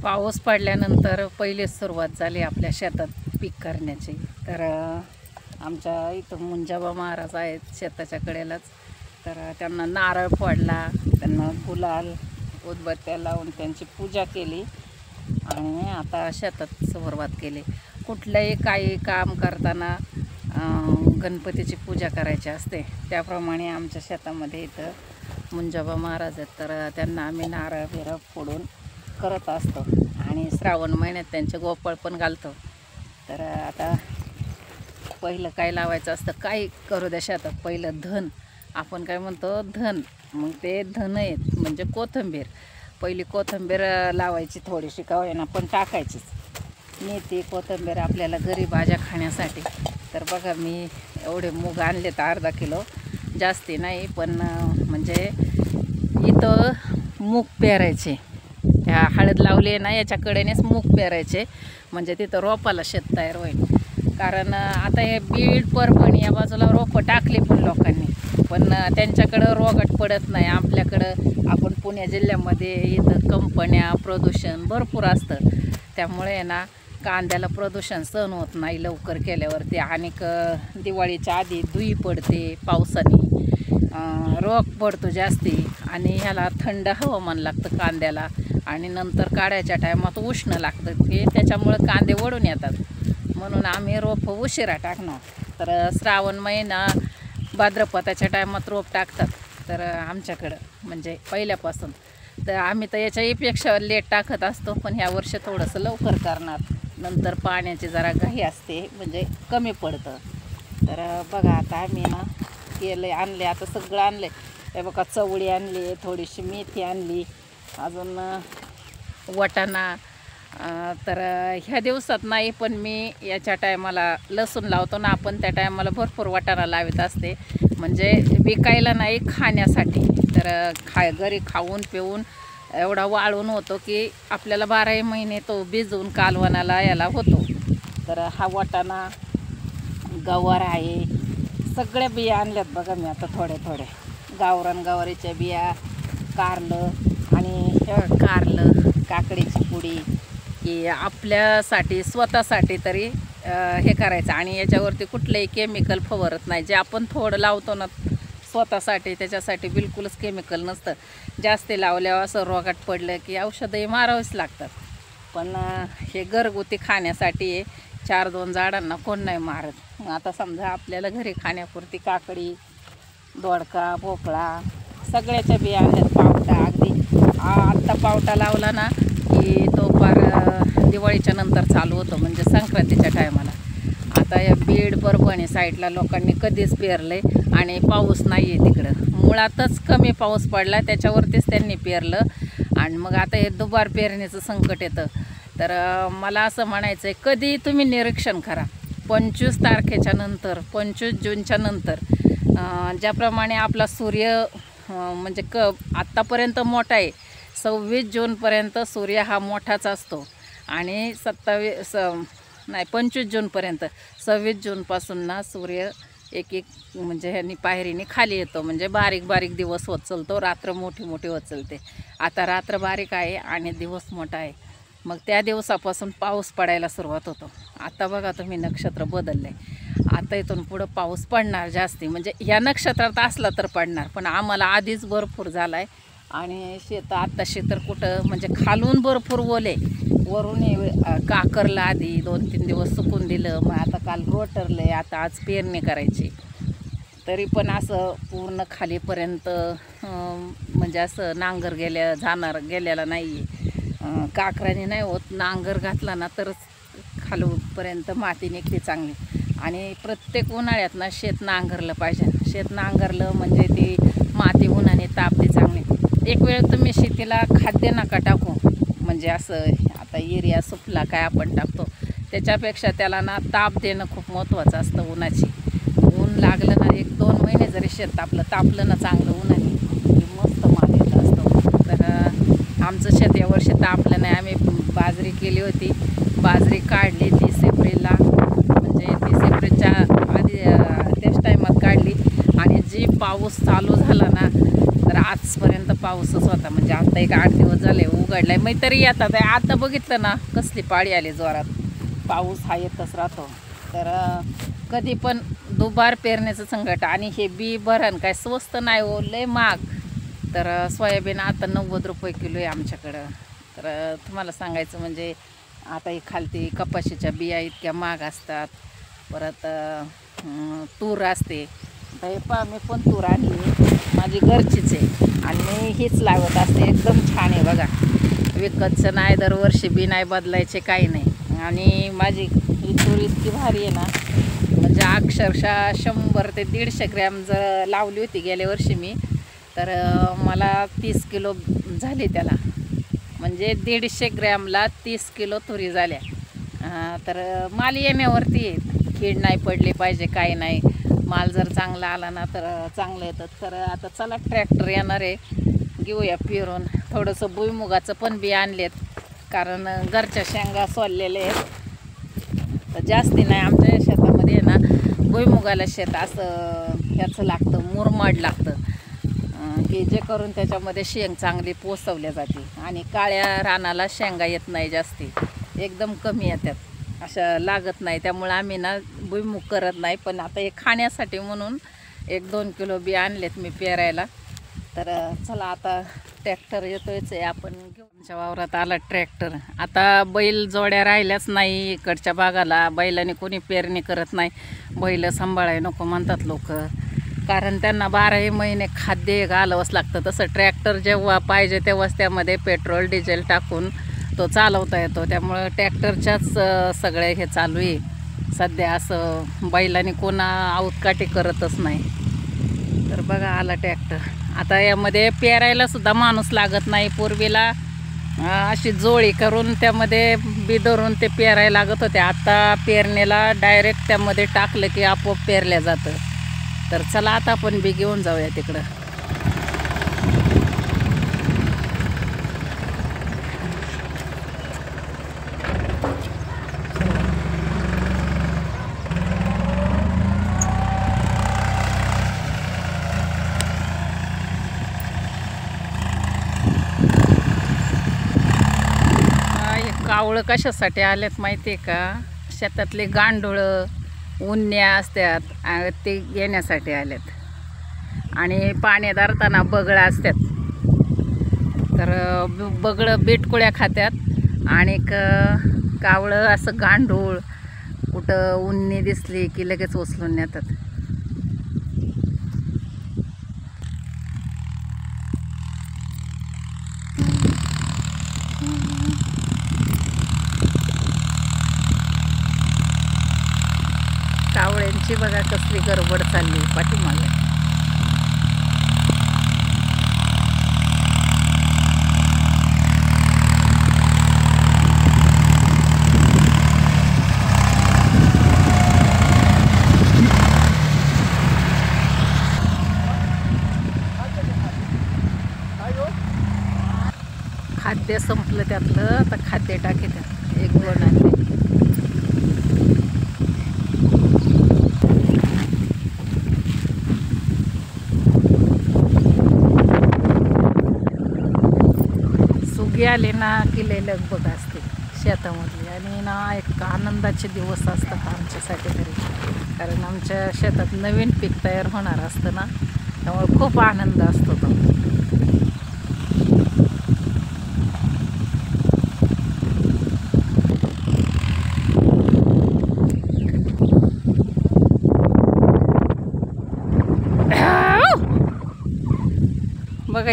पाऊस पडल्यानंतर पहिलीच सुरुवात झाली आपल्या शेतात पीक करण्याची। तर आमच्या इथं मुंजाबा महाराज आहेत शेताच्या कडेलाच, तर त्यांना नारळ फोडला, त्यांना गुलाल उदबत्त्या लावून त्यांची पूजा केली आणि आता शेतात सुरुवात केली। कुठलंही काही काम करताना गणपतीची पूजा करायची असते, त्याप्रमाणे आमच्या शेतामध्ये इथं मुंजाबा महाराज आहेत, तर त्यांना आम्ही नारळ बिरळ फोडून करत असतो आणि श्रावण महिन्यात त्यांचे गोपाळ पण घालतो। तर आता पहिलं काय लावायचं असतं, काय करू द्या शेतात, पहिलं धन, आपण काय म्हणतो धन, मग ते धन आहेत म्हणजे कोथिंबीर। पहिली कोथिंबीर लावायची, थोडीशी का होईना पण टाकायचीच। मेथी कोथिंबीर आपल्याला घरी भाज्या खाण्यासाठी। तर बघा मी एवढे मूग आणले तर अर्धा किलो, जास्ती नाही, पण म्हणजे इथं मूग पेरायचे, ह्या हळद लावली आहे ना याच्याकडेनेच मूग पेरायचे, म्हणजे तिथं रोपाला शेत तयार होईल। कारण आता हे बीड परभणी या बाजूला रोपं टाकली पण लोकांनी, पण त्यांच्याकडं रोगट पडत नाही। आपल्याकडं आपण पुणे जिल्ह्यामध्ये इथं कंपन्या प्रदूषण भरपूर असतं, त्यामुळे ना कांद्याला प्रदूषण सहन होत नाही लवकर केल्यावरती, आणि दिवाळीच्या आधी धुई पडते, पावसाने रोग पडतो जास्ती, आणि ह्याला थंड हवामान लागतं कांद्याला, आणि नंतर काढायच्या टायमात उष्ण लागतं की त्याच्यामुळे कांदे वळून येतात, म्हणून आम्ही रोप उशिरा टाकणार। तर श्रावण महिना भाद्रपदाच्या टायमात रोप टाकतात तर आमच्याकडं म्हणजे पहिल्यापासून, तर आम्ही तर याच्यापेक्षा लेट टाकत असतो, पण ह्या वर्षी थोडंसं लवकर करणार, नंतर पाण्याची जरा घाई असते म्हणजे कमी पडतं। तर बघा आता आम्ही ना केलं, आणले, आता सगळं आणले, हे बघा चवळी आणली, थोडीशी मेथी आणली, अजून वाटाणा, तर ह्या दिवसात नाही, पण मी याच्या टायमाला लसूण लावतो ना आपण, त्या टायमाला भरपूर वाटाणा लावित असते, म्हणजे विकायला नाही, खाण्यासाठी। तर घरी खाऊन पिऊन एवढा वाळून होतो की आपल्याला 12 महिने तो भिजवून कालवणाला याला होतो। तर हा वाटाणा, गवार आहे, सगळ्या बिया आणल्यात बघा मी आता थोडे गावरान गवारीच्या बिया, कारलं, आणि कारलं, काकडीची पुडी, की आपल्यासाठी स्वतःसाठी तरी हे करायचं, आणि याच्यावरती कुठलंही केमिकल फवारत नाही। जे आपण थोडं लावतो ना स्वतःसाठी, त्याच्यासाठी बिलकुलच केमिकल नसतं। जास्त लावल्यावर असं रोगाट पडलं की औषधही मारावीच लागतात, पण हे घरगुती खाण्यासाठी 4-2 झाडांना कोण नाही मारत। आता समजा आपल्याला घरी खाण्यापुरती काकडी, दोडका, भोपळा, सगळ्याच्या बिया आणल्यात, पावटा, अगदी आत्ता पावटा लावला ना की तो पार दिवाळीच्या नंतर चालू होतो, म्हणजे संक्रांतीच्या टायमाला। आता या बीड परभणी साईडला लोकांनी कधीच पेरले आणि पाऊस नाही आहे तिकडं, मुळातच कमी पाऊस पडला, त्याच्यावरतीच त्यांनी पेरलं, आणि मग आता हे दुबार पेरणीचं संकट येतं। तर मला असं म्हणायचं आहे, कधी तुम्ही निरीक्षण करा, 25 तारखेच्या नंतर, 25 जूनच्या नंतर, ज्याप्रमाणे आपला सूर्य म्हणजे आत्तापर्यंत मोठा आहे, 26 जूनपर्यंत सूर्य हा मोठाच असतो, आणि 25 जूनपर्यंत, 26 जूनपासून ना सूर्य एक म्हणजे ह्यांनी पायरीने खाली येतो, म्हणजे बारीक बारीक दिवस होत चालतो, रात्र मोठी मोठी होत चालते। आता रात्र बारीक आहे आणि दिवस मोठा आहे, मग त्या दिवसापासून पाऊस पडायला सुरुवात होतो। आता बघा तुम्ही नक्षत्र बदलले, आता इथून पुढं पाऊस पडणार जास्ती, म्हणजे या नक्षत्रात असला तर पडणार, पण आम्हाला आधीच भरपूर झाला आहे, आणि आत्ताशी तर कुठं म्हणजे खालून भरपूर ओले, वरून काकरला आधी 2-3 दिवस सुकून दिलं, मग आता काल रोटरले, आता आज पेरणी करायची, तरी पण असं पूर्ण खालीपर्यंत म्हणजे असं नांगर गेलेला नाही आहे, काकराने नाही होत, नांगर घातला ना तरच खालूपर्यंत माती निघते चांगली। आणि प्रत्येक उन्हाळ्यात ना शेत नांगरलं पाहिजे, शेत नांगरलं म्हणजे ती माती उन्हाने तापते चांगली। एक वेळ तुम्ही शेतीला खाद्य नका टाकू, म्हणजे असं आता युरिया सुफला काय आपण टाकतो, त्याच्यापेक्षा त्याला ना ताप देणं खूप महत्त्वाचं असतं उन्हाची। ऊन लागलं ना 1-2 महिने जरी शेत आपलं तापलं ना चांगलं उन्हाने, मस्त माल येत असतो। तर आमचं शेत यावर्षी तापलं नाही, आम्ही बाजरी केली होती, बाजरी काढली 30 एप्रिलला, म्हणजे 30 एप्रिलच्या आधी त्याच टायमात काढली, आणि जी पाऊस चालू झाला ना तर आजपर्यंत पाऊसच होता. म्हणजे आता एक 8 दिवस झाले उघडलाय, मग तरी येतात. आता बघितलं ना कसली पाळी आली जोरात. पाऊस हा येतच राहतो. तर कधी पण दुबार पेरण्याचं संकट. आणि हे बी भरण काय स्वस्त नाही हो, लय महाग. तर सोयाबीन आता 90 रुपये किलो आहे आमच्याकडं. तर तुम्हाला सांगायचं म्हणजे आता ही खालती कपाशीच्या बिया इतक्या महाग असतात. परत तूर असते. आता हे पहा, मी पण तूर आणली, माझी घरचीच आहे आणि मी हीच लावत असते. एकदम छान आहे बघा, विकतचं नाही, दरवर्षी बी नाही बदलायचे, काही नाही. आणि माझी ही तूर इतकी भारी आहे ना, म्हणजे अक्षरशः 100 ते 150 ग्रॅम जर लावली होती गेल्या वर्षी मी, तर मला 30 किलो झाली त्याला. म्हणजे 150 ग्रॅमला 30 किलो तुरी झाल्या. तर माल येण्यावरती आहे, कीड नाही पडली पाहिजे, काही नाही. माल जर चांगला आला ना तर चांगलं येतं. तर आता चला ट्रॅक्टर येणार आहे, घेऊया पेरून. थोडंसं भुईमुगाचं पण बी आणलेत, कारण घरच्या शेंगा सोललेले आहेत. तर जास्ती नाही आमच्या शेतामध्ये आहे ना, भुईमुगाला शेत असं ह्याचं लागतं, मुरमाड लागतं, की जे करून त्याच्यामध्ये शेंग चांगली पोसवल्या जाते. आणि काळ्या रानाला शेंगा येत नाही जास्ती, एकदम कमी येतात, अशा लागत नाही. त्यामुळं आम्ही ना भुईमुग करत नाही. पण आता हे खाण्यासाठी म्हणून 1-2 किलो बी आणलेत मी पेरायला. तर चला आता ट्रॅक्टर येतोयच आहे, आपण घेऊन. आमच्या वावरात आला ट्रॅक्टर. आता बैल जोड्या राहिल्याच नाही इकडच्या भागाला. बैलाने कोणी पेरणी करत नाही. बैल सांभाळाय नको म्हणतात लोक, कारण त्यांना 12ही महिने खाद्य घालावंच लागतं. तसं ट्रॅक्टर जेव्हा पाहिजे तेव्हाच त्यामध्ये पेट्रोल डिझेल टाकून तो चालवता येतो. त्यामुळं ट्रॅक्टरच्याच सगळे हे चालू आहे सध्या. असं बैलांनी कोणा आउतकाठी करतच नाही. तर बघा आला ट्रॅक्टर. आता यामध्ये पेरायला सुद्धा माणूस लागत नाही. पूर्वीला अशी जोळी करून त्यामध्ये बी धरून ते पेरायला लागत होते. आता पेरणीला डायरेक्ट त्यामध्ये टाकलं की आपोआप पेरल्या जातं. तर चला आता आपण बी घेऊन जाऊया तिकडं. कावळं कशासाठी आलेत माहिती आहे का? शेतातले गांडूळं उन्ह्या असतात ते घेण्यासाठी आलेत. आणि पाणी धरताना बगळं असतात, तर बगळं बेटकुळ्या खात्यात. आणि कावळं असं गांडूळ कुठं उन्नी दिसली की लगेच उचलून नेतात. कावळ्यांची बघा कसली गडबड चालली पाठीमागे. खाद्य संपलं त्यातलं, आता खाद्य टाकीत एक गोण आणले. सुगी आले ना की लय लगबग असते शेतामधली. आणि ना एक आनंदाचे दिवस असतात आमच्यासाठी तरी, कारण आमच्या शेतात नवीन पीक तयार होणार असतं ना, त्यामुळे खूप आनंद असतो तो. बघा